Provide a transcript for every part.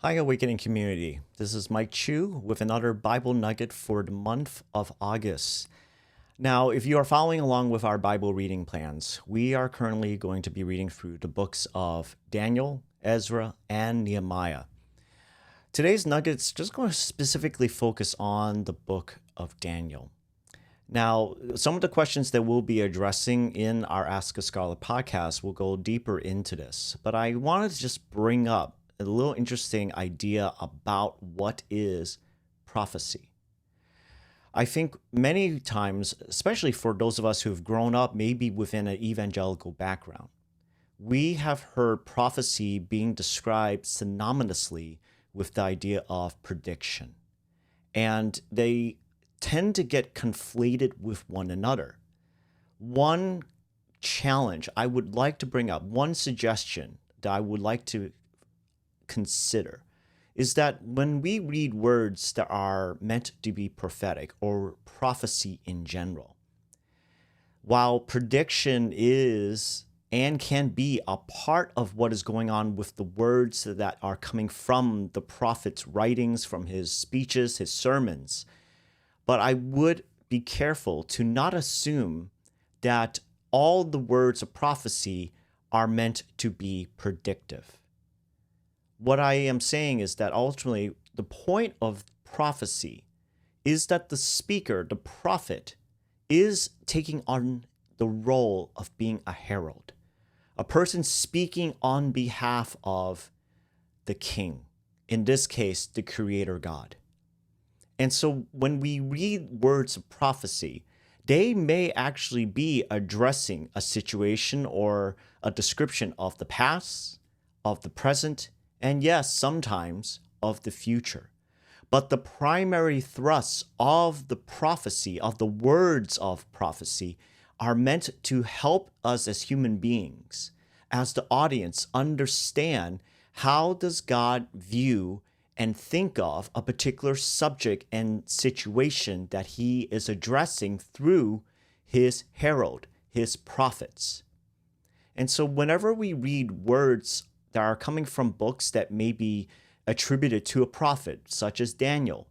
Hi, Awakening community. This is Mike Chu with another Bible nugget for the month of August. Now, if you are following along with our Bible reading plans, we are currently going to be reading through the books of Daniel, Ezra, and Nehemiah. Today's nugget's just going to specifically focus on the book of Daniel. Now, some of the questions that we'll be addressing in our Ask a Scholar podcast will go deeper into this, but I wanted to just bring up a little interesting idea about what is prophecy. I think many times, especially for those of us who've grown up maybe within an evangelical background, we have heard prophecy being described synonymously with the idea of prediction. And they tend to get conflated with one another. One challenge I would like to bring up, one suggestion that I would like to consider is that when we read words that are meant to be prophetic or prophecy in general, while prediction is and can be a part of what is going on with the words that are coming from the prophet's writings, from his speeches, his sermons, but I would be careful to not assume that all the words of prophecy are meant to be predictive. What I am saying is that ultimately the point of prophecy is that the speaker, the prophet, is taking on the role of being a herald, a person speaking on behalf of the king, in this case, the creator God. And so when we read words of prophecy, they may actually be addressing a situation or a description of the past, of the present, and yes, sometimes of the future. But the primary thrusts of the prophecy, of the words of prophecy, are meant to help us as human beings, as the audience, understand how does God view and think of a particular subject and situation that he is addressing through his herald, his prophets. And so whenever we read words that are coming from books that may be attributed to a prophet, such as Daniel,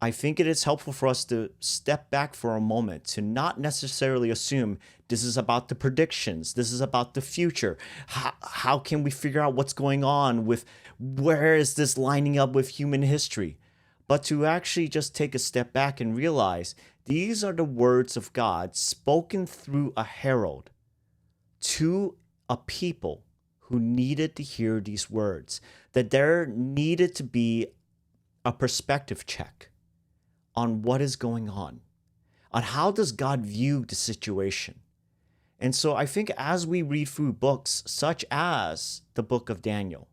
I think it is helpful for us to step back for a moment to not necessarily assume this is about the predictions, this is about the future. How can we figure out what's going on with where is this lining up with human history? But to actually just take a step back and realize these are the words of God spoken through a herald to a people who needed to hear these words, that there needed to be a perspective check on what is going on how does God view the situation. And so I think as we read through books such as the book of Daniel,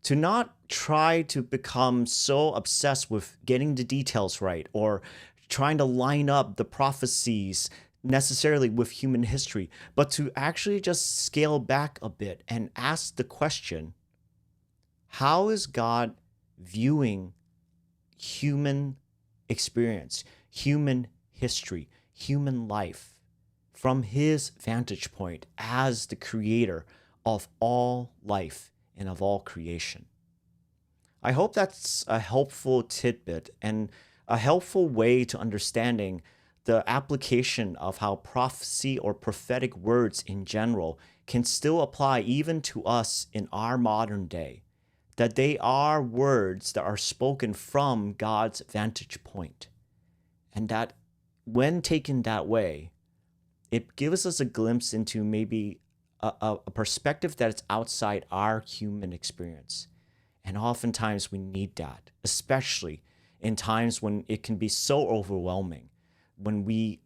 to not try to become so obsessed with getting the details right or trying to line up the prophecies necessarily with human history, but to actually just scale back a bit and ask the question, how is God viewing human experience, human history, human life from his vantage point as the creator of all life and of all creation? I hope that's a helpful tidbit and a helpful way to understanding the application of how prophecy or prophetic words in general can still apply even to us in our modern day, that they are words that are spoken from God's vantage point, and that when taken that way, it gives us a glimpse into maybe a perspective that is outside our human experience. And oftentimes we need that, especially in times when it can be so overwhelming, when we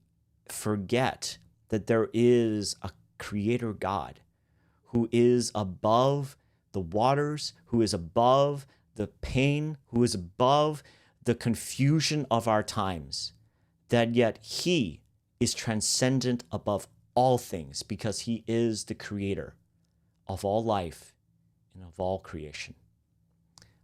forget that there is a creator God who is above the waters, who is above the pain, who is above the confusion of our times, that yet he is transcendent above all things because he is the creator of all life and of all creation.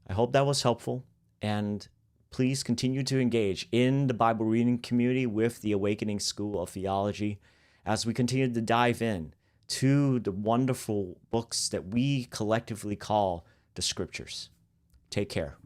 I hope that was helpful, and please continue to engage in the Bible reading community with the Awakening School of Theology as we continue to dive in to the wonderful books that we collectively call the scriptures. Take care.